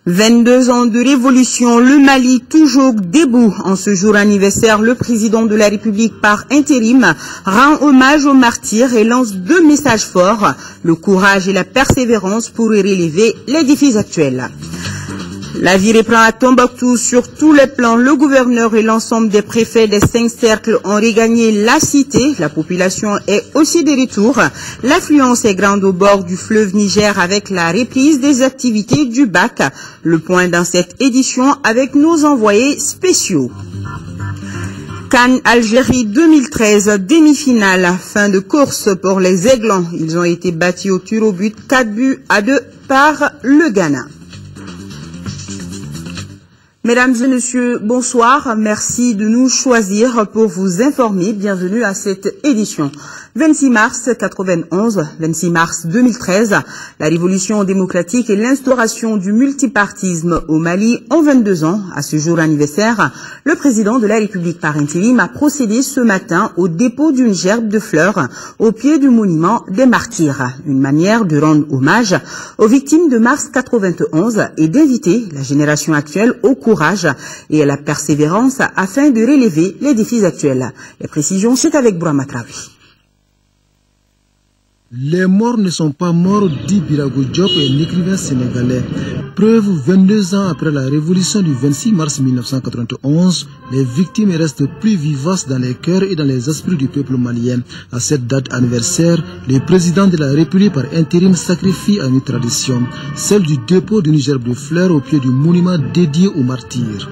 22 ans de révolution, le Mali toujours debout. En ce jour anniversaire, le président de la République par intérim rend hommage aux martyrs et lance deux messages forts, le courage et la persévérance pour relever les défis actuels. La vie reprend à Tombouctou sur tous les plans. Le gouverneur et l'ensemble des préfets des 5 cercles ont regagné la cité. La population est aussi de retour. L'affluence est grande au bord du fleuve Niger avec la reprise des activités du bac. Le point dans cette édition avec nos envoyés spéciaux. CAN Algérie 2013, demi-finale, fin de course pour les Aiglons. Ils ont été battus au tir au but 4-2 par le Ghana. Mesdames et messieurs, bonsoir. Merci de nous choisir pour vous informer. Bienvenue à cette édition. 26 mars 91, 26 mars 2013, la révolution démocratique et l'instauration du multipartisme au Mali ont 22 ans. À ce jour anniversaire, le président de la République par intérim a procédé ce matin au dépôt d'une gerbe de fleurs au pied du monument des martyrs. Une manière de rendre hommage aux victimes de mars 91 et d'inviter la génération actuelle au courage et à la persévérance afin de relever les défis actuels. Les précisions, c'est avec Bourama Traoui. Les morts ne sont pas morts, dit Birago Diop, un écrivain sénégalais. Preuve, 22 ans après la révolution du 26 mars 1991, les victimes restent plus vivaces dans les cœurs et dans les esprits du peuple malien. À cette date anniversaire, le président de la République par intérim sacrifie à une tradition, celle du dépôt d'une gerbe de fleurs au pied du monument dédié aux martyrs.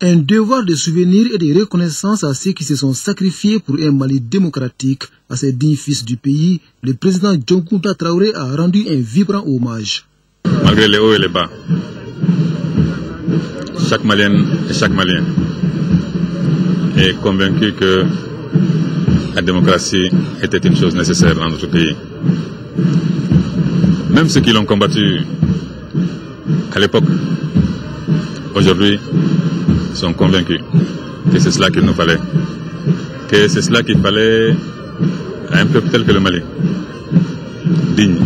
Un devoir de souvenir et de reconnaissance à ceux qui se sont sacrifiés pour un Mali démocratique. À ces dignes fils du pays, le président Dioncounda Traoré a rendu un vibrant hommage. Malgré les hauts et les bas, chaque Malienne et chaque Malien est convaincu que la démocratie était une chose nécessaire dans notre pays. Même ceux qui l'ont combattu à l'époque, aujourd'hui, sont convaincus que c'est cela qu'il nous fallait, que c'est cela qu'il fallait à un peuple tel que le Mali, digne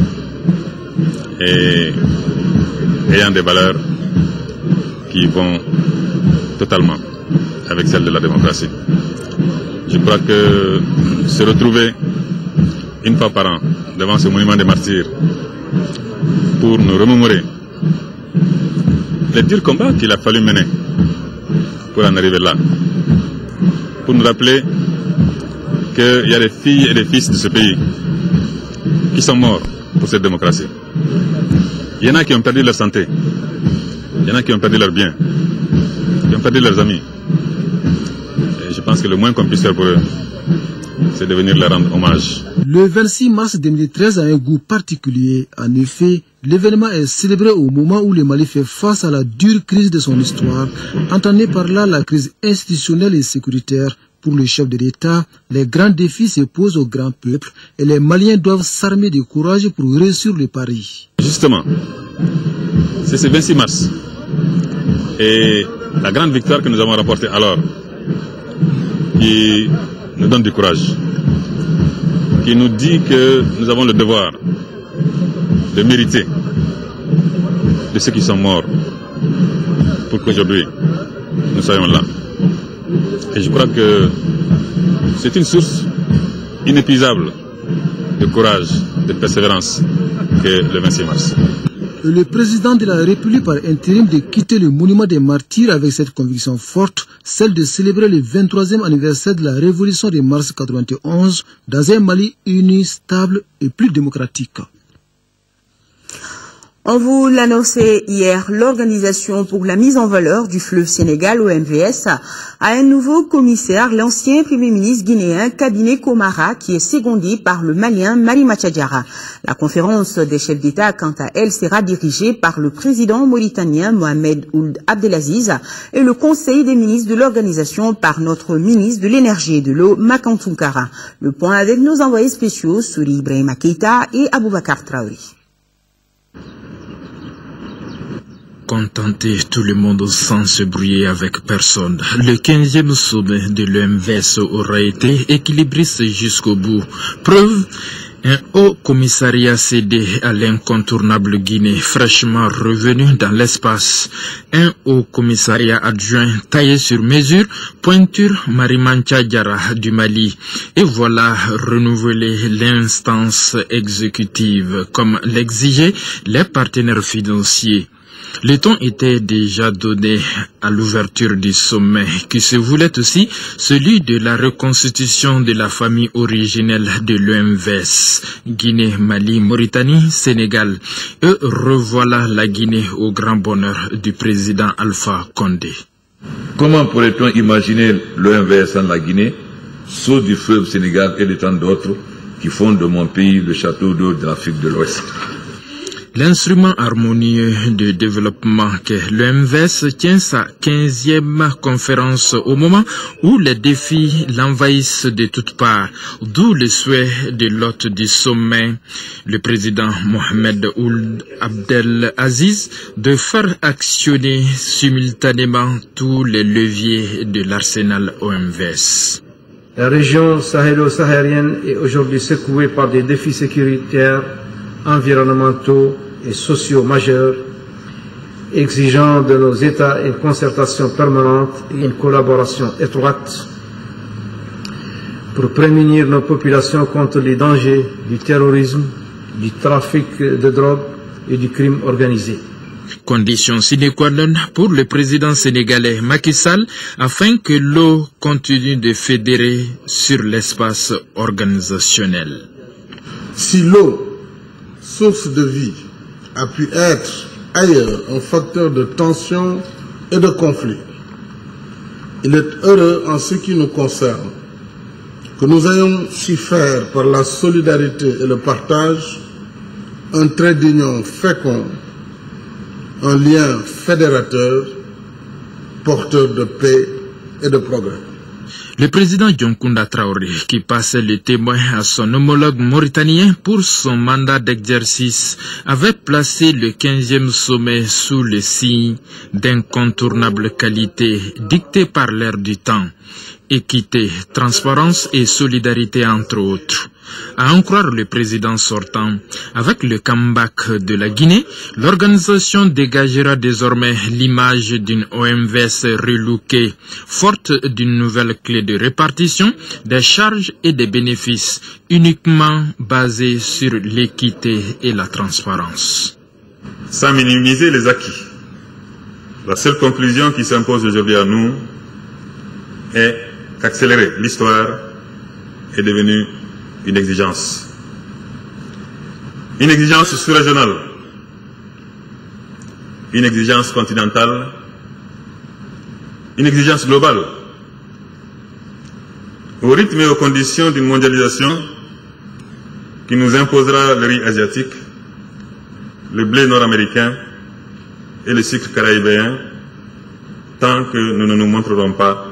et ayant des valeurs qui vont totalement avec celles de la démocratie. Je crois que se retrouver une fois par an devant ce monument des martyrs pour nous remémorer les durs combats qu'il a fallu mener pour en arriver là, pour nous rappeler qu'il y a des filles et des fils de ce pays qui sont morts pour cette démocratie. Il y en a qui ont perdu leur santé, il y en a qui ont perdu leurs biens, qui ont perdu leurs amis. Et je pense que le moins qu'on puisse faire pour eux, c'est de venir leur rendre hommage. Le 26 mars 2013 a un goût particulier. En effet, l'événement est célébré au moment où le Mali fait face à la dure crise de son histoire. Entendez par là la crise institutionnelle et sécuritaire. Pour le chef de l'État, les grands défis se posent au grand peuple et les Maliens doivent s'armer de courage pour réussir le pari. Justement, c'est ce 26 mars et la grande victoire que nous avons remportée alors qui nous donne du courage, qui nous dit que nous avons le devoir de mériter de ceux qui sont morts pour qu'aujourd'hui nous soyons là. Et je crois que c'est une source inépuisable de courage, de persévérance que le 26 mars. Le président de la République par intérim de quitter le monument des martyrs avec cette conviction forte, celle de célébrer le 23e anniversaire de la révolution de mars 91 dans un Mali uni, stable et plus démocratique. On vous l'annonçait hier, l'Organisation pour la mise en valeur du fleuve Sénégal, OMVS, a un nouveau commissaire, l'ancien Premier ministre guinéen Kabiné Komara, qui est secondé par le Malien Marima Tchadjara. La conférence des chefs d'État, quant à elle, sera dirigée par le président mauritanien Mohamed Ould Abdelaziz et le conseil des ministres de l'organisation par notre ministre de l'énergie et de l'eau, Makantunkara. Le point avec nos envoyés spéciaux, Souri Ibrahima Keita et Aboubakar Traoré. contenter tout le monde sans se brouiller avec personne. Le 15e sommet de l'OMVS aura été équilibriste jusqu'au bout. Preuve, un haut commissariat cédé à l'incontournable Guinée, fraîchement revenu dans l'espace. Un haut commissariat adjoint taillé sur mesure, pointure Marimancha Diarra du Mali. Et voilà renouveler l'instance exécutive comme l'exigeaient les partenaires financiers. Le ton était déjà donné à l'ouverture du sommet, qui se voulait aussi celui de la reconstitution de la famille originelle de l'OMVS, Guinée, Mali, Mauritanie, Sénégal. Et revoilà la Guinée au grand bonheur du président Alpha Condé. Comment pourrait-on imaginer l'OMVS en la Guinée, saut du fleuve Sénégal et de tant d'autres qui font de mon pays le château d'eau de l'Afrique de l'Ouest? L'instrument harmonieux de développement qu'est l'OMVS tient sa 15e conférence au moment où les défis l'envahissent de toutes parts, d'où le souhait de l'hôte du sommet, le président Mohamed Ould Abdel Aziz, de faire actionner simultanément tous les leviers de l'arsenal OMVS. La région sahélo-saharienne est aujourd'hui secouée par des défis sécuritaires, environnementaux et sociaux majeurs, exigeant de nos États une concertation permanente et une collaboration étroite pour prémunir nos populations contre les dangers du terrorisme, du trafic de drogue et du crime organisé. Condition sine qua non pour le président sénégalais Macky Sall afin que l'eau continue de fédérer sur l'espace organisationnel. Si l'eau, source de vie, a pu être ailleurs un facteur de tension et de conflit, il est heureux en ce qui nous concerne que nous ayons su faire par la solidarité et le partage un trait d'union fécond, un lien fédérateur, porteur de paix et de progrès. Le président Dioncounda Traoré, qui passait le témoin à son homologue mauritanien pour son mandat d'exercice, avait placé le 15e sommet sous le signe d'incontournables qualités dictées par l'air du temps. Équité, transparence et solidarité entre autres. À en croire le président sortant, avec le comeback de la Guinée, l'organisation dégagera désormais l'image d'une OMVS relookée, forte d'une nouvelle clé de répartition des charges et des bénéfices, uniquement basée sur l'équité et la transparence. Sans minimiser les acquis, la seule conclusion qui s'impose aujourd'hui à nous est qu'accélérer l'histoire est devenue une exigence sous-régionale, une exigence continentale, une exigence globale. Au rythme et aux conditions d'une mondialisation qui nous imposera le riz asiatique, le blé nord-américain et le sucre caraïbéen, tant que nous ne nous montrerons pas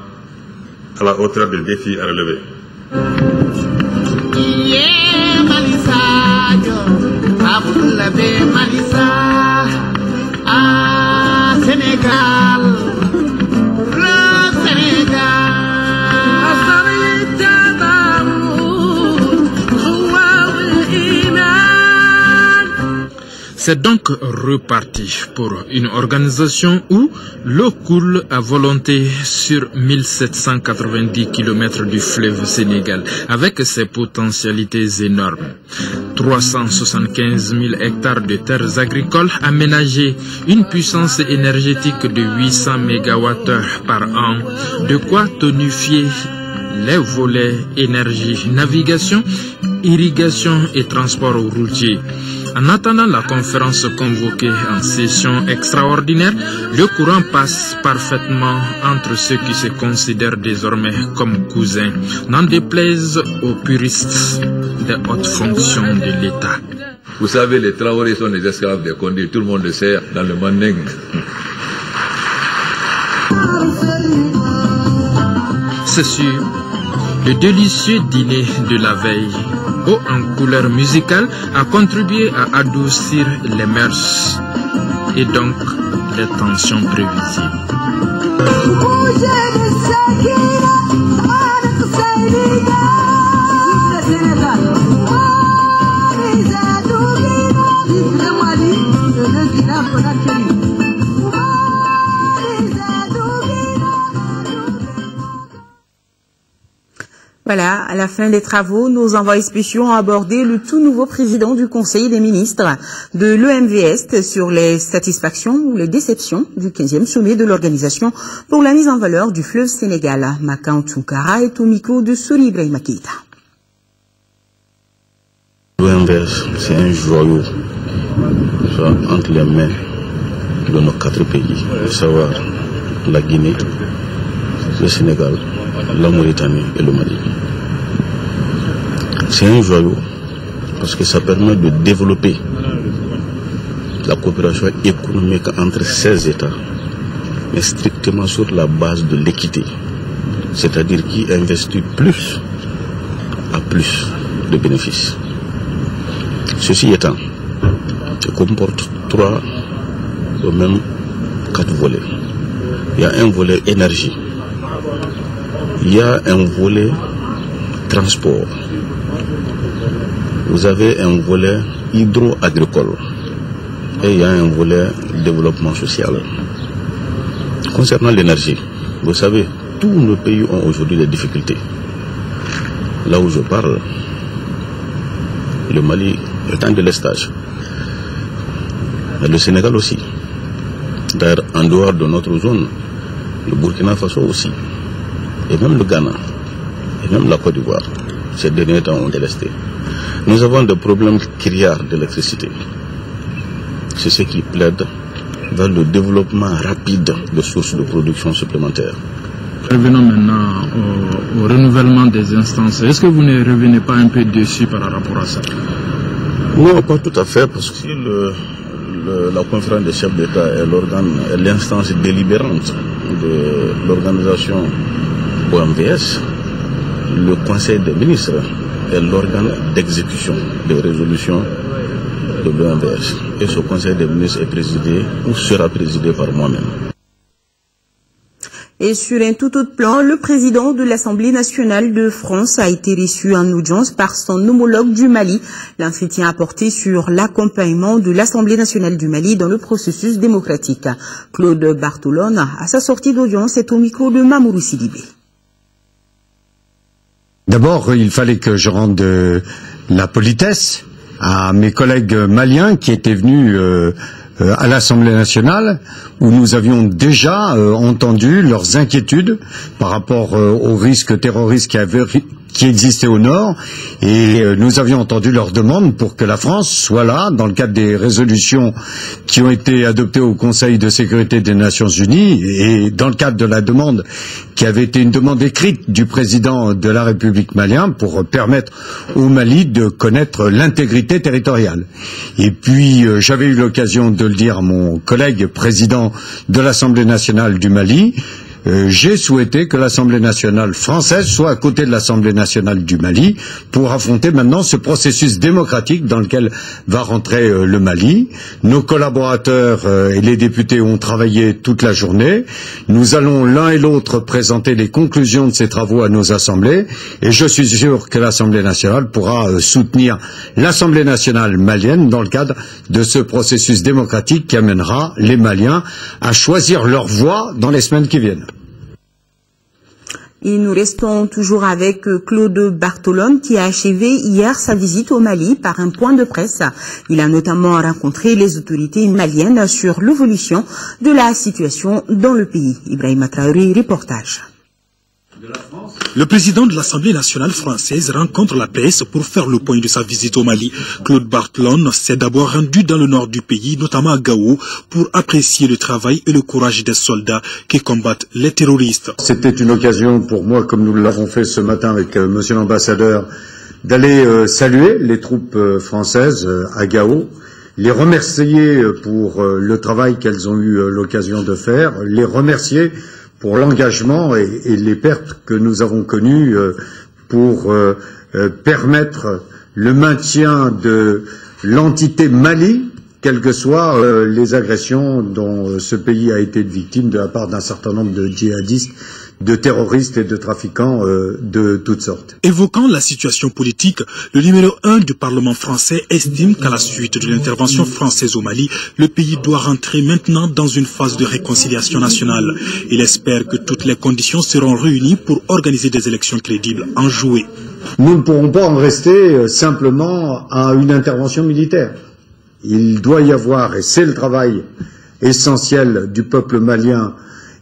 à la hauteur des défis à relever. C'est donc reparti pour une organisation où l'eau coule à volonté sur 1790 km du fleuve Sénégal, avec ses potentialités énormes. 375 000 hectares de terres agricoles aménagées, une puissance énergétique de 800 MWh par an, de quoi tonifier les volets énergie, navigation, irrigation et transport routier. En attendant la conférence convoquée en session extraordinaire, le courant passe parfaitement entre ceux qui se considèrent désormais comme cousins, n'en déplaise aux puristes des hautes fonctions de l'État. Vous savez, les Traoré sont les esclaves des Condé, tout le monde le sait dans le Manding. C'est sûr, le délicieux dîner de la veille, haut en couleur musicale, a contribué à adoucir les mœurs et donc des tensions prévisibles. Voilà, à la fin des travaux, nos envoyés spéciaux ont abordé le tout nouveau président du Conseil des ministres de l'EMVS sur les satisfactions ou les déceptions du 15e sommet de l'Organisation pour la mise en valeur du fleuve Sénégal. Makan Toukara est au micro de Sori Ibrahima Keïta. L'EMVS, c'est un joyau entre les mains de nos 4 pays, à savoir la Guinée, le Sénégal, la Mauritanie et le Mali. C'est un joyau parce que ça permet de développer la coopération économique entre ces États, mais strictement sur la base de l'équité, c'est-à-dire qui investit plus à plus de bénéfices. Ceci étant, ça comporte 3 ou même 4 volets. Il y a un volet énergie. Il y a un volet transport. Vous avez un volet hydro-agricole. Et il y a un volet développement social. Concernant l'énergie, vous savez, tous nos pays ont aujourd'hui des difficultés. Là où je parle, le Mali est un délestage. Mais le Sénégal aussi. D'ailleurs, en dehors de notre zone, le Burkina Faso aussi. Et même le Ghana, et même la Côte d'Ivoire, ces derniers temps ont délesté. Nous avons des problèmes criards d'électricité. C'est ce qui plaide vers le développement rapide de sources de production supplémentaires. Revenons maintenant au renouvellement des instances. Est-ce que vous ne revenez pas un peu dessus par rapport à ça? Non, pas tout à fait, parce que la conférence des chefs d'État est l'instance délibérante de l'organisation OMVS. Le Conseil des ministres est l'organe d'exécution des résolutions de l'OMVS. Et ce Conseil des ministres est présidé ou sera présidé par moi-même. Et sur un tout autre plan, le président de l'Assemblée nationale de France a été reçu en audience par son homologue du Mali. L'entretien a porté sur l'accompagnement de l'Assemblée nationale du Mali dans le processus démocratique. Claude Bartolone, à sa sortie d'audience, est au micro de Mamourou Sidibé. D'abord, il fallait que je rende la politesse à mes collègues maliens qui étaient venus à l'Assemblée nationale, où nous avions déjà entendu leurs inquiétudes par rapport aux risques terroristes qui existaient au nord, et nous avions entendu leurs demandes pour que la France soit là, dans le cadre des résolutions qui ont été adoptées au Conseil de sécurité des Nations Unies, et dans le cadre de la demande qui avait été une demande écrite du président de la République malienne pour permettre au Mali de connaître l'intégrité territoriale. Et puis, j'avais eu l'occasion de le dire à mon collègue président de l'Assemblée nationale du Mali, j'ai souhaité que l'Assemblée nationale française soit à côté de l'Assemblée nationale du Mali pour affronter maintenant ce processus démocratique dans lequel va rentrer le Mali. Nos collaborateurs et les députés ont travaillé toute la journée. Nous allons l'un et l'autre présenter les conclusions de ces travaux à nos assemblées, et je suis sûr que l'Assemblée nationale pourra soutenir l'Assemblée nationale malienne dans le cadre de ce processus démocratique qui amènera les Maliens à choisir leur voie dans les semaines qui viennent. Et nous restons toujours avec Claude Bartolone qui a achevé hier sa visite au Mali par un point de presse. Il a notamment rencontré les autorités maliennes sur l'évolution de la situation dans le pays. Ibrahima Traoré, reportage. Le président de l'Assemblée nationale française rencontre la presse pour faire le point de sa visite au Mali. Claude Bartolone s'est d'abord rendu dans le nord du pays, notamment à Gao, pour apprécier le travail et le courage des soldats qui combattent les terroristes. C'était une occasion pour moi, comme nous l'avons fait ce matin avec monsieur l'ambassadeur, d'aller saluer les troupes françaises à Gao, les remercier pour le travail qu'elles ont eu l'occasion de faire, les remercier pour l'engagement et les pertes que nous avons connues pour permettre le maintien de l'entité Mali, quelles que soient les agressions dont ce pays a été victime de la part d'un certain nombre de djihadistes, de terroristes et de trafiquants de toutes sortes. Évoquant la situation politique, le numéro 1 du Parlement français estime qu'à la suite de l'intervention française au Mali, le pays doit rentrer maintenant dans une phase de réconciliation nationale. Il espère que toutes les conditions seront réunies pour organiser des élections crédibles enjouées. Nous ne pourrons pas en rester simplement à une intervention militaire. Il doit y avoir, et c'est le travail essentiel du peuple malien,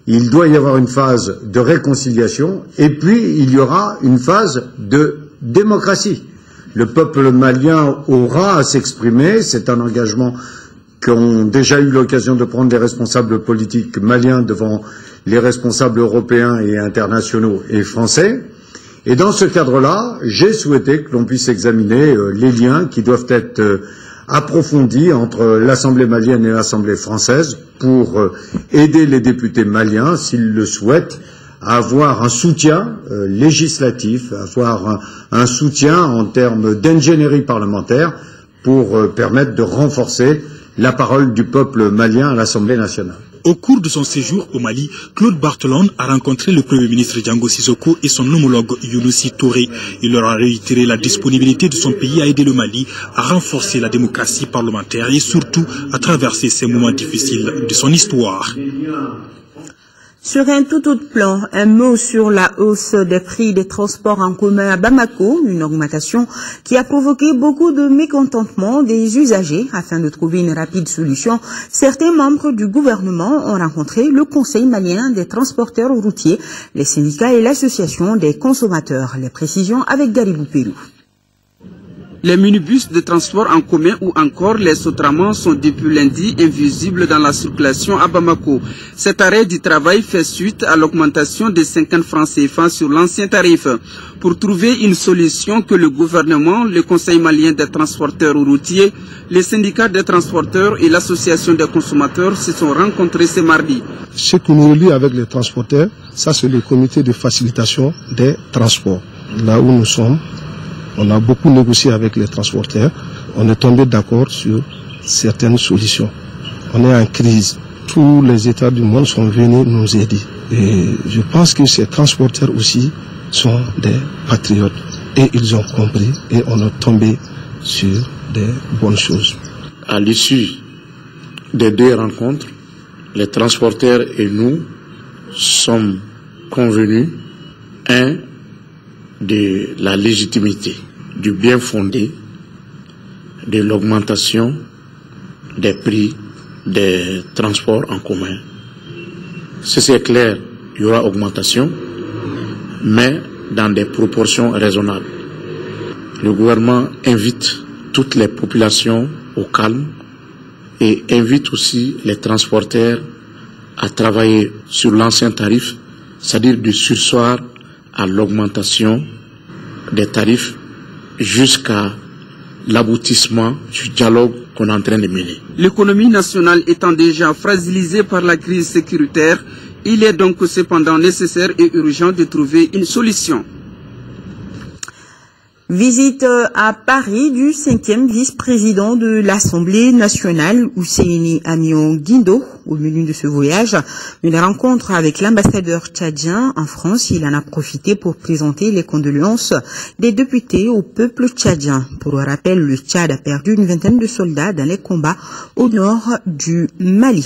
il doit y avoir une phase de réconciliation et puis il y aura une phase de démocratie. Le peuple malien aura à s'exprimer, c'est un engagement qu'ont déjà eu l'occasion de prendre les responsables politiques maliens devant les responsables européens et internationaux et français. Et dans ce cadre-là, j'ai souhaité que l'on puisse examiner les liens qui doivent être approfondie entre l'Assemblée malienne et l'Assemblée française pour aider les députés maliens, s'ils le souhaitent, à avoir un soutien législatif, à avoir un soutien en termes d'ingénierie parlementaire pour permettre de renforcer la parole du peuple malien à l'Assemblée nationale. Au cours de son séjour au Mali, Claude Barthelone a rencontré le Premier ministre Django Sissoko et son homologue Younousi Touré. Il leur a réitéré la disponibilité de son pays à aider le Mali à renforcer la démocratie parlementaire et surtout à traverser ces moments difficiles de son histoire. Sur un tout autre plan, un mot sur la hausse des prix des transports en commun à Bamako, une augmentation qui a provoqué beaucoup de mécontentement des usagers. Afin de trouver une rapide solution, certains membres du gouvernement ont rencontré le Conseil malien des transporteurs routiers, les syndicats et l'association des consommateurs. Les précisions avec Garibou Pérou. Les minibus de transport en commun ou encore les Sotraman sont depuis lundi invisibles dans la circulation à Bamako. Cet arrêt du travail fait suite à l'augmentation de 50 francs CFA sur l'ancien tarif. Pour trouver une solution que le gouvernement, le Conseil malien des transporteurs routiers, les syndicats des transporteurs et l'association des consommateurs se sont rencontrés ce mardi. Ce qui nous relie avec les transporteurs, ça c'est le comité de facilitation des transports. Là où nous sommes, on a beaucoup négocié avec les transporteurs. On est tombé d'accord sur certaines solutions. On est en crise. Tous les États du monde sont venus nous aider. Et je pense que ces transporteurs aussi sont des patriotes. Et ils ont compris et on est tombé sur des bonnes choses. À l'issue des deux rencontres, les transporteurs et nous sommes convenus, de la légitimité, du bien fondé, de l'augmentation des prix des transports en commun. Si c'est clair, il y aura augmentation, mais dans des proportions raisonnables. Le gouvernement invite toutes les populations au calme et invite aussi les transporteurs à travailler sur l'ancien tarif, c'est-à-dire de surseoir à l'augmentation des tarifs jusqu'à l'aboutissement du dialogue qu'on est en train de mener. L'économie nationale étant déjà fragilisée par la crise sécuritaire, il est donc cependant nécessaire et urgent de trouver une solution. Visite à Paris du 5e vice-président de l'Assemblée nationale, Ousseini Amion Guindo. Au menu de ce voyage, une rencontre avec l'ambassadeur tchadien en France. Il en a profité pour présenter les condoléances des députés au peuple tchadien. Pour rappel, le Tchad a perdu une vingtaine de soldats dans les combats au nord du Mali.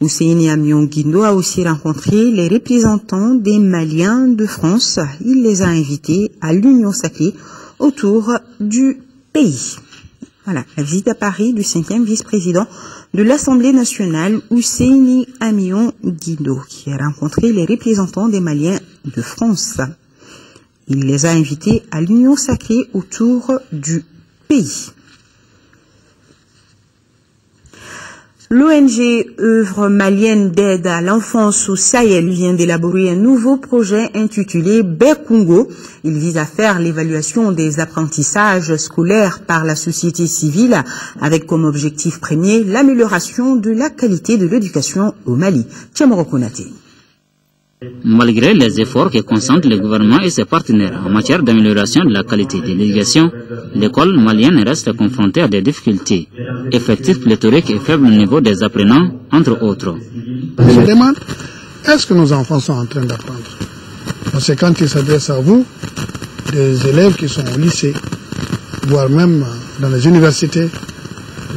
Ousseini Amion Guindo a aussi rencontré les représentants des Maliens de France. Il les a invités à l'Union sacrée autour du pays. Voilà, la visite à Paris du 5e vice-président de l'Assemblée nationale, Ousseini Amion Guindo, qui a rencontré les représentants des Maliens de France. Il les a invités à l'Union sacrée autour du pays. L'ONG Œuvre malienne d'aide à l'enfance au Sahel vient d'élaborer un nouveau projet intitulé Bekungo. Il vise à faire l'évaluation des apprentissages scolaires par la société civile avec comme objectif premier l'amélioration de la qualité de l'éducation au Mali. Tchamoro Konaté. Malgré les efforts que consentent le gouvernement et ses partenaires en matière d'amélioration de la qualité de l'éducation, l'école malienne reste confrontée à des difficultés, effectifs pléthoriques et faible niveau des apprenants, entre autres. Je me demande, est-ce que nos enfants sont en train d'apprendre? C'est quand ils s'adressent à vous, des élèves qui sont au lycée, voire même dans les universités,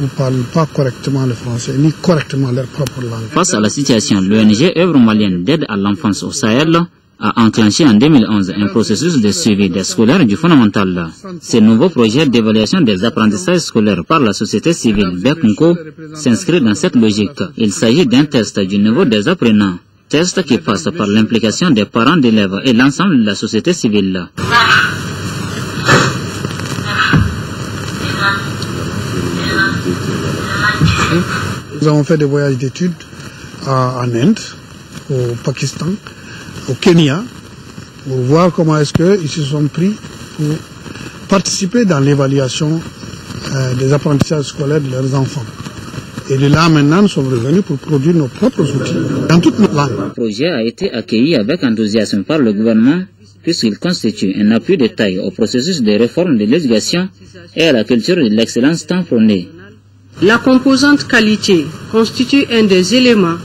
ne parlent pas correctement le français, ni correctement leur propre langue. Face à la situation, l'ONG Œuvre malienne d'aide à l'enfance au Sahel a enclenché en 2011 un processus de suivi des scolaires du fondamental. Ce nouveau projet d'évaluation des apprentissages scolaires par la société civile BECNCO s'inscrit dans cette logique. Il s'agit d'un test du niveau des apprenants, test qui passe par l'implication des parents d'élèves et l'ensemble de la société civile. Nous avons fait des voyages d'études en Inde, au Pakistan, au Kenya, pour voir comment est-ce qu'ils se sont pris pour participer dans l'évaluation des apprentissages scolaires de leurs enfants. Et de là maintenant, nous sommes revenus pour produire nos propres outils dans toutes nos langues. Le projet a été accueilli avec enthousiasme par le gouvernement puisqu'il constitue un appui de taille au processus de réforme de l'éducation et à la culture de l'excellence tant prônée. La composante qualité constitue un des éléments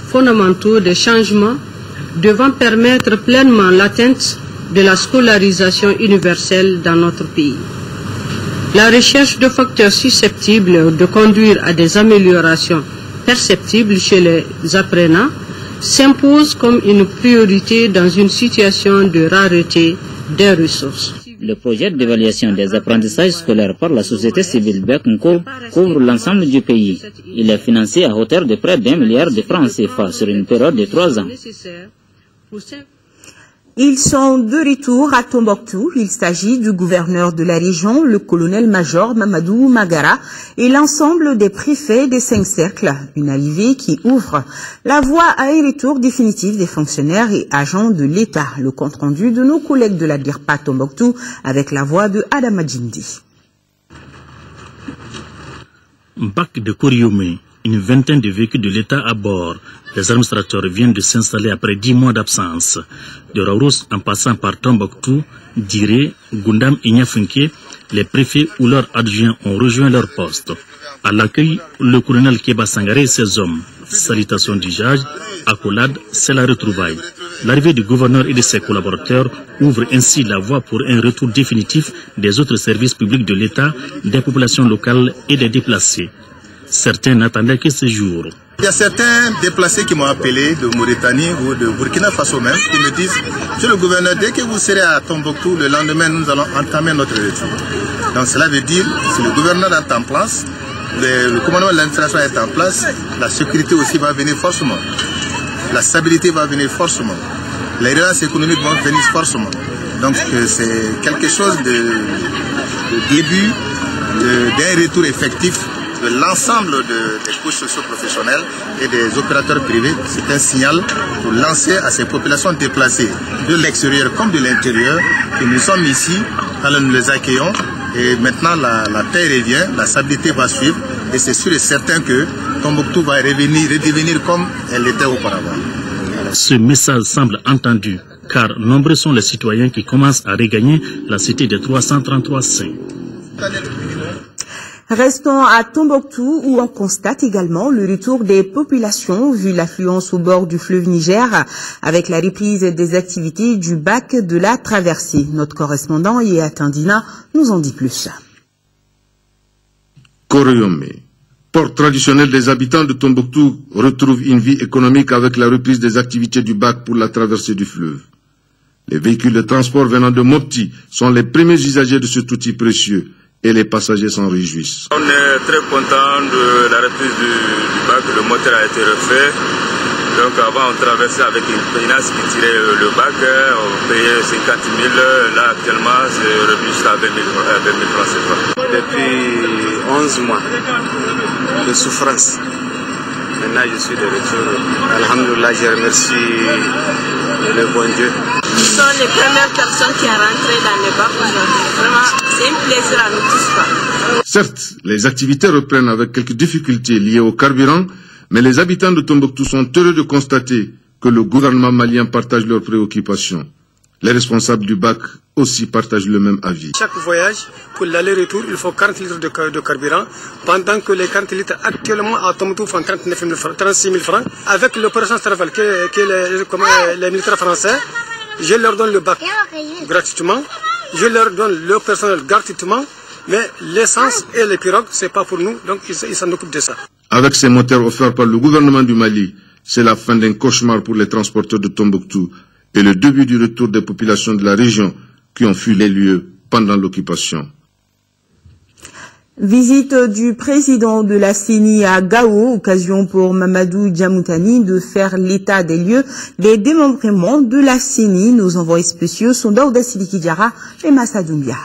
fondamentaux des changements devant permettre pleinement l'atteinte de la scolarisation universelle dans notre pays. La recherche de facteurs susceptibles de conduire à des améliorations perceptibles chez les apprenants s'impose comme une priorité dans une situation de rareté des ressources. Le projet d'évaluation des apprentissages scolaires par la société civile BECNCO couvre l'ensemble du pays. Il est financé à hauteur de près d'1 milliard de francs CFA sur une période de 3 ans. Ils sont de retour à Tombouctou. Il s'agit du gouverneur de la région, le colonel-major Mamadou Magara, et l'ensemble des préfets des 5 cercles. Une arrivée qui ouvre la voie à un retour définitif des fonctionnaires et agents de l'État. Le compte-rendu de nos collègues de la DIRPA Tombouctou avec la voix de Adama Djindi. Bac de Koriomé, une vingtaine de véhicules de l'État à bord. Les administrateurs viennent de s'installer après 10 mois d'absence. De Raourous en passant par Tombouctou, Diré, Gundam et Niafunke, les préfets ou leurs adjoints ont rejoint leur poste. À l'accueil, le colonel Keba Sangaré et ses hommes. Salutations du jage, accolade, c'est la retrouvaille. L'arrivée du gouverneur et de ses collaborateurs ouvre ainsi la voie pour un retour définitif des autres services publics de l'État, des populations locales et des déplacés. Certains n'attendaient que ce jour. Il y a certains déplacés qui m'ont appelé de Mauritanie ou de Burkina Faso même, qui me disent, monsieur le gouverneur, dès que vous serez à Tombouctou, le lendemain, nous allons entamer notre retour. Donc cela veut dire, si le gouverneur est en place, le commandement de l'administration est en place, la sécurité aussi va venir forcément. La stabilité va venir forcément. Les relations économiques vont venir forcément. Donc c'est quelque chose de début d'un retour effectif de l'ensemble des couches socio-professionnelles et des opérateurs privés. C'est un signal pour lancer à ces populations déplacées de l'extérieur comme de l'intérieur que nous sommes ici, alors nous les accueillons et maintenant la paix revient, la stabilité va suivre et c'est sûr et certain que Tombouctou va redevenir comme elle était auparavant. Ce message semble entendu car nombreux sont les citoyens qui commencent à regagner la cité des 333 saints. Restons à Tombouctou où on constate également le retour des populations vu l'affluence au bord du fleuve Niger avec la reprise des activités du bac de la traversée. Notre correspondant Yéa Tandina nous en dit plus. Koriomé, port traditionnel des habitants de Tombouctou, retrouve une vie économique avec la reprise des activités du bac pour la traversée du fleuve. Les véhicules de transport venant de Mopti sont les premiers usagers de cet outil précieux. Et les passagers s'en réjouissent. On est très content de la reprise du bac, le moteur a été refait. Donc avant on traversait avec une pénasse qui tirait le bac, on payait 50 000, là actuellement c'est revenu jusqu'à 20 000 francs CFA. Depuis 11 mois de souffrance, maintenant je suis de retour. Alhamdoulilah, je remercie le bon Dieu. Nous sommes les premières personnes qui sont rentrées dans le bac aujourd'hui. Vraiment, c'est un plaisir à nous tous. Certes, les activités reprennent avec quelques difficultés liées au carburant, mais les habitants de Tombouctou sont heureux de constater que que le gouvernement malien partage leurs préoccupations. Les responsables du BAC aussi partagent le même avis. Chaque voyage, pour l'aller-retour, il faut 40 litres de carburant, pendant que les 40 litres actuellement à Tombouctou font 36 000 francs. Avec l'opération Starval, les militaires français, je leur donne le BAC gratuitement, je leur donne le personnel gratuitement, mais l'essence et les pirogues, c'est pas pour nous, donc ils s'en occupent de ça. Avec ces moteurs offerts par le gouvernement du Mali, c'est la fin d'un cauchemar pour les transporteurs de Tombouctou et le début du retour des populations de la région qui ont fui les lieux pendant l'occupation. Visite du président de la CENI à Gao, occasion pour Mamadou Djamoutani de faire l'état des lieux des démembrements de la CENI. Nos envoyés spéciaux sont Daouda Sidiki Diarra et Massa Doumbia.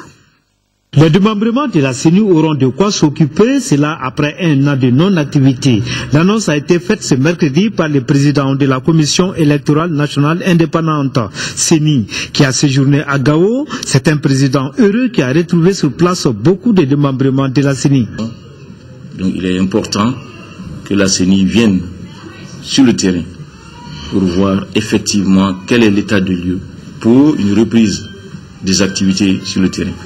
Les démembrements de la CENI auront de quoi s'occuper, cela après un an de non-activité. L'annonce a été faite ce mercredi par le président de la Commission électorale nationale indépendante, CENI, qui a séjourné à Gao. C'est un président heureux qui a retrouvé sur place beaucoup de démembrements de la CENI. Donc il est important que la CENI vienne sur le terrain pour voir effectivement quel est l'état de lieu pour une reprise des activités sur le terrain.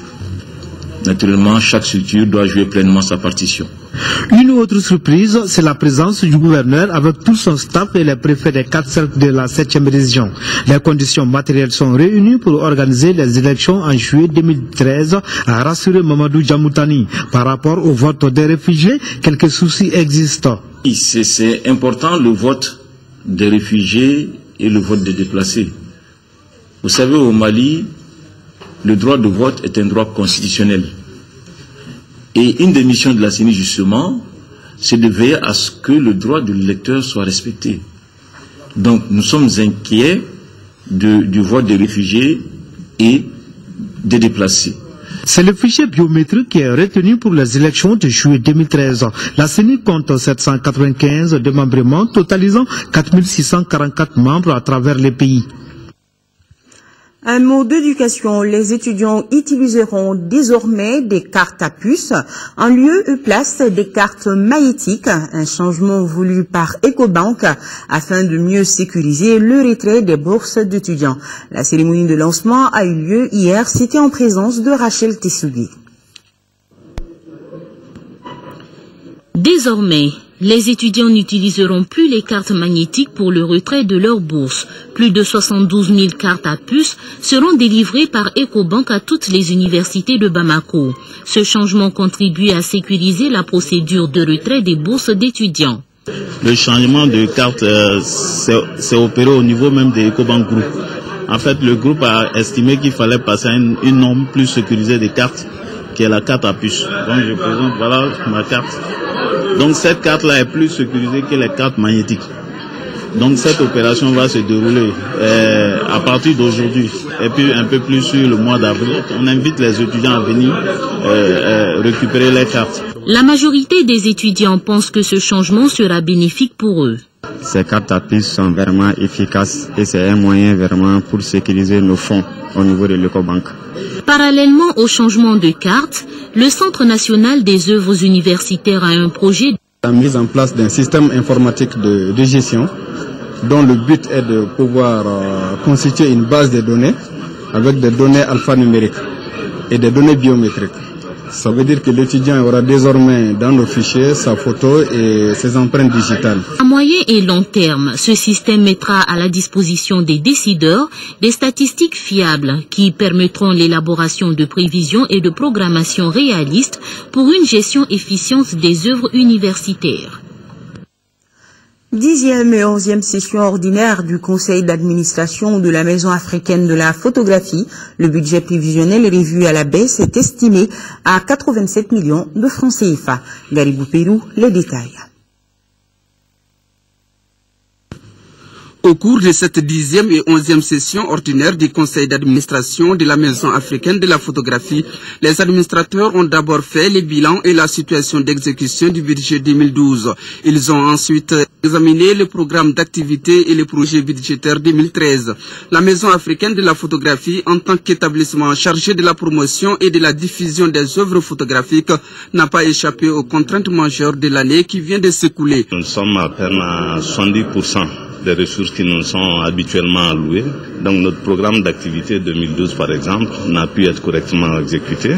Naturellement, chaque structure doit jouer pleinement sa partition. Une autre surprise, c'est la présence du gouverneur avec tout son staff et les préfets des 4 cercles de la 7e région. Les conditions matérielles sont réunies pour organiser les élections en juillet 2013, a rassuré Mamadou Djamoutani. Par rapport au vote des réfugiés, quelques soucis existent. C'est important le vote des réfugiés et le vote des déplacés. Vous savez, au Mali, le droit de vote est un droit constitutionnel. Et une des missions de la CENI, justement, c'est de veiller à ce que le droit de l'électeur soit respecté. Donc, nous sommes inquiets du vote des réfugiés et des déplacés. C'est le fichier biométrique qui est retenu pour les élections de juillet 2013. La CENI compte 795 démembrements, totalisant 4644 membres à travers les pays. Un mot d'éducation, les étudiants utiliseront désormais des cartes à puce en lieu et place des cartes magnétiques, un changement voulu par Ecobank afin de mieux sécuriser le retrait des bourses d'étudiants. La cérémonie de lancement a eu lieu hier, c'était en présence de Rachel Tessougi. Désormais, les étudiants n'utiliseront plus les cartes magnétiques pour le retrait de leurs bourses. Plus de 72 000 cartes à puce seront délivrées par Ecobank à toutes les universités de Bamako. Ce changement contribue à sécuriser la procédure de retrait des bourses d'étudiants. Le changement de carte s'est opéré au niveau même de Ecobank Group. En fait, le groupe a estimé qu'il fallait passer à une norme plus sécurisée des cartes, qui est la carte à puce. Donc je présente, voilà ma carte. Donc cette carte-là est plus sécurisée que les cartes magnétiques. Donc cette opération va se dérouler à partir d'aujourd'hui et puis un peu plus sur le mois d'avril. On invite les étudiants à venir récupérer les cartes. La majorité des étudiants pensent que ce changement sera bénéfique pour eux. Ces cartes à puce sont vraiment efficaces et c'est un moyen vraiment pour sécuriser nos fonds au niveau de l'Ecobank. Parallèlement au changement de carte, le Centre national des œuvres universitaires a un projet. La mise en place d'un système informatique de gestion dont le but est de pouvoir constituer une base de données avec des données alphanumériques et des données biométriques. Ça veut dire que l'étudiant aura désormais dans nos fichiers sa photo et ses empreintes digitales. À moyen et long terme, ce système mettra à la disposition des décideurs des statistiques fiables qui permettront l'élaboration de prévisions et de programmation réalistes pour une gestion efficiente des œuvres universitaires. 10e et 11e session ordinaire du conseil d'administration de la Maison africaine de la photographie. Le budget prévisionnel revu à la baisse est estimé à 87 millions de francs CFA. Garibou Pérou, les détails. Au cours de cette 10e et 11e session ordinaire du conseil d'administration de la Maison africaine de la photographie, les administrateurs ont d'abord fait les bilans et la situation d'exécution du budget 2012. Ils ont ensuite examiné le programme d'activité et le projet budgétaire 2013. La Maison africaine de la photographie, en tant qu'établissement chargé de la promotion et de la diffusion des œuvres photographiques, n'a pas échappé aux contraintes majeures de l'année qui vient de s'écouler. Nous sommes à peine à 70% des ressources qui nous sont habituellement allouées. Donc notre programme d'activité 2012 par exemple n'a pu être correctement exécuté.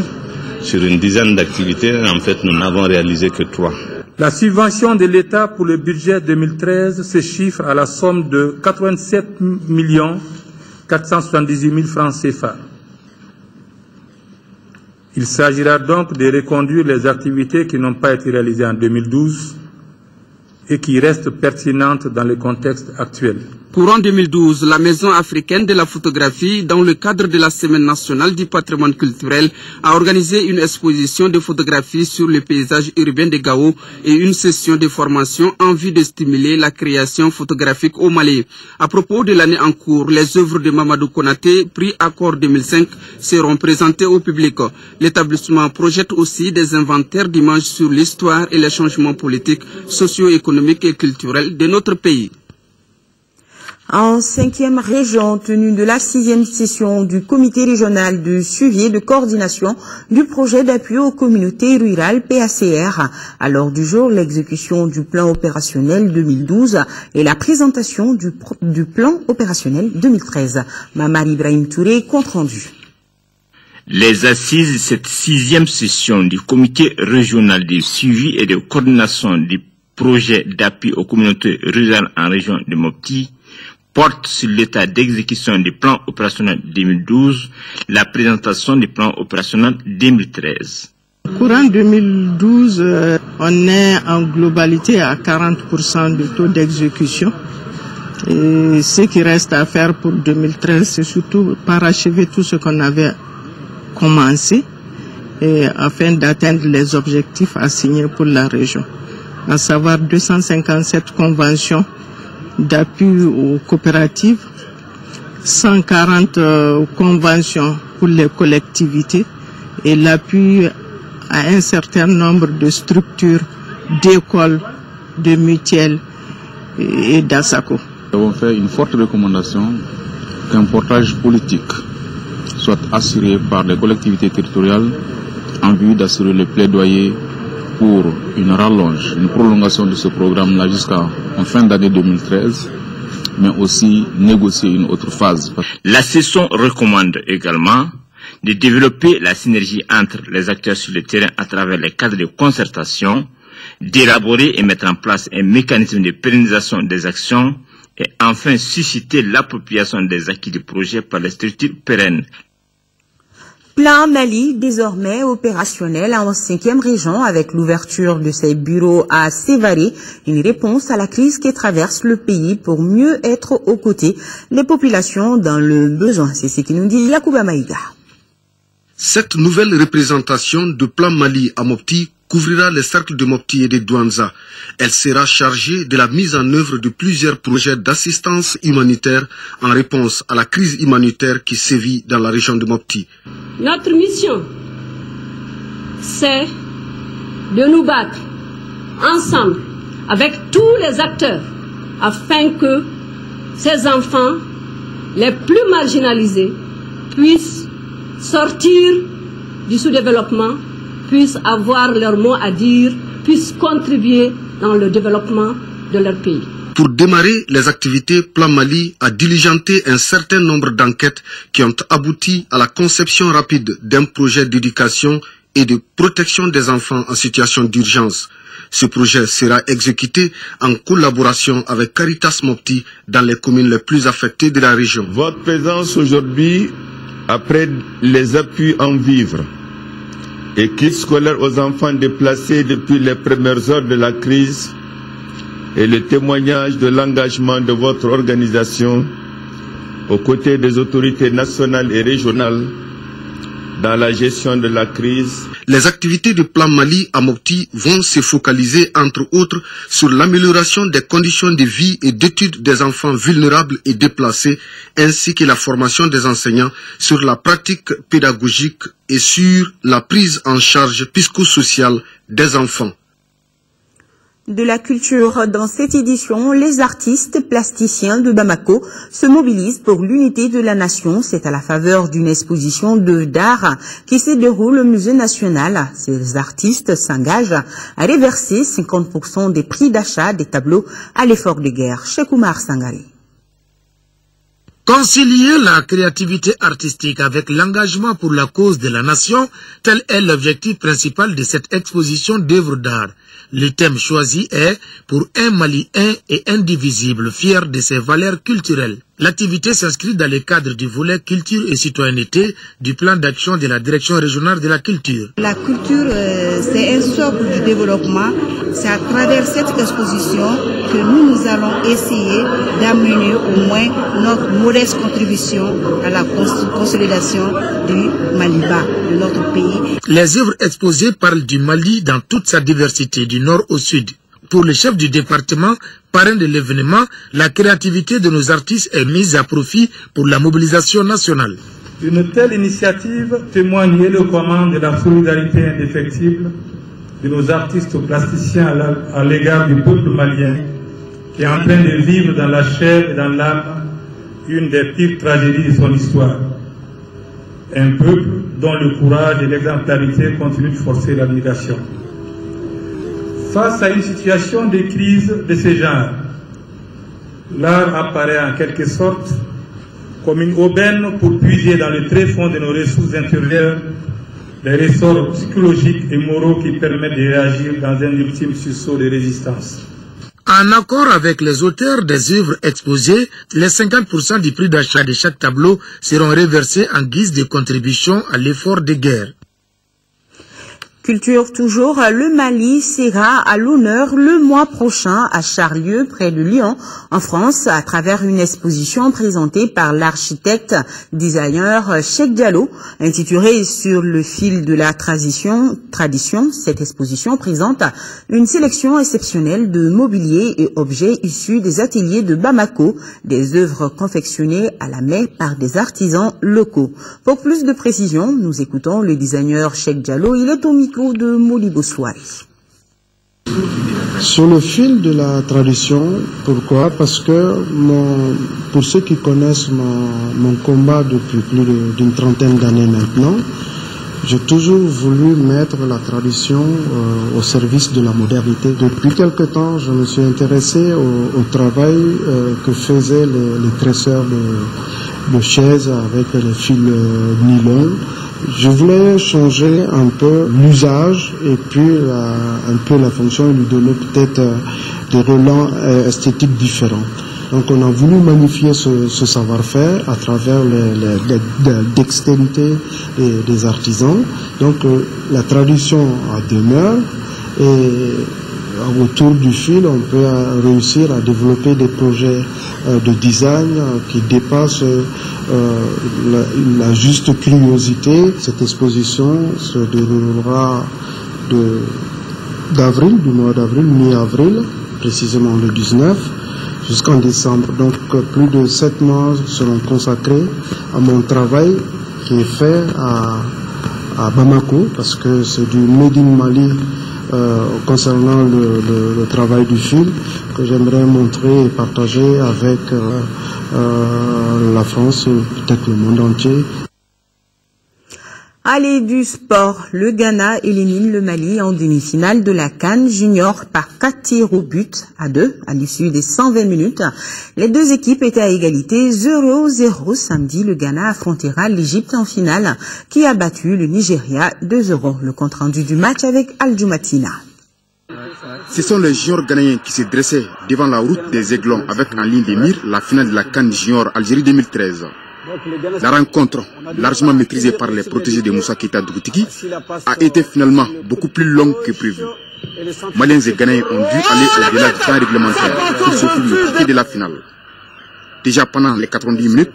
Sur une dizaine d'activités, en fait, nous n'avons réalisé que 3. La subvention de l'État pour le budget 2013 se chiffre à la somme de 87 478 000 francs CFA. Il s'agira donc de reconduire les activités qui n'ont pas été réalisées en 2012 et qui restent pertinentes dans le contexte actuel. Courant 2012, la Maison africaine de la photographie, dans le cadre de la Semaine nationale du patrimoine culturel, a organisé une exposition de photographie sur le paysage urbain de Gao et une session de formation en vue de stimuler la création photographique au Mali. À propos de l'année en cours, les œuvres de Mamadou Konaté, prix Accord 2005, seront présentées au public. L'établissement projette aussi des inventaires d'images sur l'histoire et les changements politiques, socio-économiques et culturels de notre pays. En 5e région, tenue de la 6e session du comité régional de suivi et de coordination du projet d'appui aux communautés rurales PACR. À l'ordre du jour, l'exécution du plan opérationnel 2012 et la présentation du plan opérationnel 2013. Mamar Ibrahim Touré, compte rendu. Les assises de cette 6e session du comité régional de suivi et de coordination du projet d'appui aux communautés rurales en région de Mopti porte sur l'état d'exécution du plan opérationnel 2012, la présentation du plan opérationnel 2013. Courant 2012, on est en globalité à 40% du taux d'exécution. Et ce qui reste à faire pour 2013, c'est surtout parachever tout ce qu'on avait commencé afin d'atteindre les objectifs assignés pour la région, à savoir 257 conventions d'appui aux coopératives, 140 conventions pour les collectivités et l'appui à un certain nombre de structures, d'écoles, de mutuelles et d'ASACO. Nous avons fait une forte recommandation qu'un portage politique soit assuré par les collectivités territoriales en vue d'assurer le plaidoyer pour une rallonge, une prolongation de ce programme-là jusqu'à fin d'année 2013, mais aussi négocier une autre phase. La session recommande également de développer la synergie entre les acteurs sur le terrain à travers les cadres de concertation, d'élaborer et mettre en place un mécanisme de pérennisation des actions et enfin susciter l'appropriation des acquis du projet par les structures pérennes. Plan Mali, désormais opérationnel en 5e région avec l'ouverture de ses bureaux à Sévaré, une réponse à la crise qui traverse le pays pour mieux être aux côtés des populations dans le besoin. C'est ce qui nous dit Yacouba Maïga. Cette nouvelle représentation de Plan Mali à Mopti couvrira les cercles de Mopti et de Douanza. Elle sera chargée de la mise en œuvre de plusieurs projets d'assistance humanitaire en réponse à la crise humanitaire qui sévit dans la région de Mopti. Notre mission, c'est de nous battre ensemble avec tous les acteurs afin que ces enfants les plus marginalisés puissent sortir du sous-développement, puissent avoir leur mot à dire, puissent contribuer dans le développement de leur pays. Pour démarrer les activités, Plan Mali a diligenté un certain nombre d'enquêtes qui ont abouti à la conception rapide d'un projet d'éducation et de protection des enfants en situation d'urgence. Ce projet sera exécuté en collaboration avec Caritas Mopti dans les communes les plus affectées de la région. Votre présence aujourd'hui, après les appuis en vivres et kits scolaires aux enfants déplacés depuis les premières heures de la crise, et le témoignage de l'engagement de votre organisation aux côtés des autorités nationales et régionales dans la gestion de la crise. Les activités du Plan Mali à Mopti vont se focaliser entre autres sur l'amélioration des conditions de vie et d'études des enfants vulnérables et déplacés, ainsi que la formation des enseignants sur la pratique pédagogique et sur la prise en charge psychosociale des enfants. De la culture dans cette édition, les artistes plasticiens de Bamako se mobilisent pour l'unité de la nation. C'est à la faveur d'une exposition d'art qui se déroule au Musée national. Ces artistes s'engagent à reverser 50% des prix d'achat des tableaux à l'effort de guerre. Cheikh Oumar Sangari. Concilier la créativité artistique avec l'engagement pour la cause de la nation, tel est l'objectif principal de cette exposition d'œuvres d'art. Le thème choisi est « Pour un Mali un et indivisible, fier de ses valeurs culturelles ». L'activité s'inscrit dans le cadre du volet culture et citoyenneté du plan d'action de la direction régionale de la culture. La culture, c'est un socle du développement. C'est à travers cette exposition que nous allons essayer d'amener au moins notre modeste contribution à la consolidation du Maliba, de notre pays. Les œuvres exposées parlent du Mali dans toute sa diversité, du nord au sud. Pour le chef du département, parrain de l'événement, la créativité de nos artistes est mise à profit pour la mobilisation nationale. Une telle initiative témoigne éloquemment de la solidarité indéfectible de nos artistes plasticiens à l'égard du peuple malien qui est en train de vivre dans la chair et dans l'âme une des pires tragédies de son histoire. Un peuple dont le courage et l'exemplarité continuent de forcer l'abnégation. Face à une situation de crise de ce genre, l'art apparaît en quelque sorte comme une aubaine pour puiser dans le tréfonds de nos ressources intérieures des ressorts psychologiques et moraux qui permettent de réagir dans un ultime sursaut de résistance. En accord avec les auteurs des œuvres exposées, les 50% du prix d'achat de chaque tableau seront reversés en guise de contribution à l'effort de guerre. Culture toujours, le Mali sera à l'honneur le mois prochain à Charlieu, près de Lyon, en France, à travers une exposition présentée par l'architecte designer Cheikh Diallo, intitulée Sur le fil de la tradition. Cette exposition présente une sélection exceptionnelle de mobilier et objets issus des ateliers de Bamako, des œuvres confectionnées à la main par des artisans locaux. Pour plus de précision, nous écoutons le designer Cheikh Diallo. Il est au micro de Molibo Soirée. Sur le fil de la tradition, pourquoi? Parce que pour ceux qui connaissent mon combat depuis plus d'une trentaine d'années maintenant, j'ai toujours voulu mettre la tradition au service de la modernité. Depuis quelque temps, je me suis intéressé au travail que faisaient les tresseurs de chaises avec les fils nylon. Je voulais changer un peu l'usage et puis un peu la fonction et lui donner peut-être des relents esthétiques différents. Donc on a voulu magnifier ce savoir-faire à travers la dextérité des artisans. Donc la tradition demeure et autour du fil, on peut réussir à développer des projets de design qui dépassent la juste curiosité. Cette exposition se déroulera du mois d'avril, mi-avril, précisément le 19, jusqu'en décembre. Donc plus de 7 mois seront consacrés à mon travail qui est fait à Bamako, parce que c'est du Made in Mali. Concernant le travail du fil que j'aimerais montrer et partager avec la France et peut-être le monde entier. Allez du sport, le Ghana élimine le Mali en demi-finale de la CAN Junior par 4 tirs au but à 2 à l'issue des 120 minutes. Les deux équipes étaient à égalité 0-0. Samedi, le Ghana affrontera l'Égypte en finale qui a battu le Nigeria 2-0. Le compte-rendu du match avec Al-Jumatina. Ce sont les juniors ghanéens qui se dressaient devant la route des Aiglons avec en ligne de mire la finale de la CAN Junior Algérie 2013. La rencontre, largement maîtrisée par les protégés de Moussa Keita Dougoutigui, a été finalement beaucoup plus longue que prévu. Maliens et Ghanéens ont dû aller au-delà du temps réglementaire pour s'occuper le ticket de la finale. Déjà pendant les 90 minutes,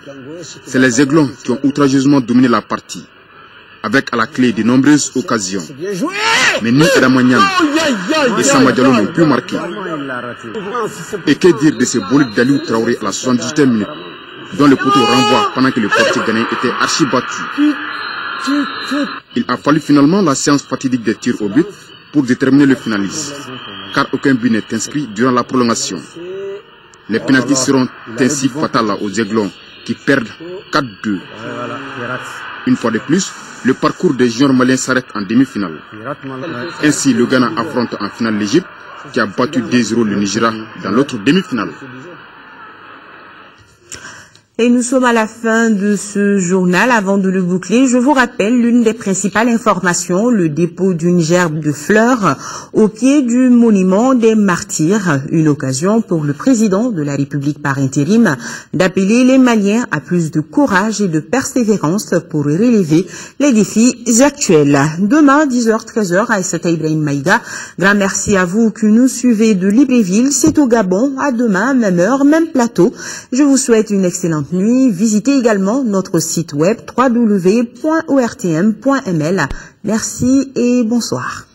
c'est les Aiglons qui ont outrageusement dominé la partie, avec à la clé de nombreuses occasions. Mais ni Adamanian et Samba Diallo n'ont pu marquer. Et que dire de ce bolide d'Aliou Traoré à la 78e minute, dont le poteau renvoie pendant que le portier ghanéen était archi battu. Il a fallu finalement la séance fatidique des tirs au but pour déterminer le finaliste, car aucun but n'est inscrit durant la prolongation. Les pénaltys seront ainsi fatales aux Aiglons qui perdent 4-2. Une fois de plus, le parcours des juniors maliens s'arrête en demi-finale. Ainsi, le Ghana affronte en finale l'Égypte qui a battu 2-0 le Nigeria dans l'autre demi-finale. Et nous sommes à la fin de ce journal. Avant de le boucler, je vous rappelle l'une des principales informations, le dépôt d'une gerbe de fleurs au pied du monument des martyrs. Une occasion pour le président de la République par intérim d'appeler les Maliens à plus de courage et de persévérance pour relever les défis actuels. Demain, 10h, 13h, à Aïssata Ibrahim Maïga. Grand merci à vous qui nous suivez de Libreville. C'est au Gabon. À demain, même heure, même plateau. Je vous souhaite une excellente nuit. Visitez également notre site web www.ortm.ml. Merci et bonsoir.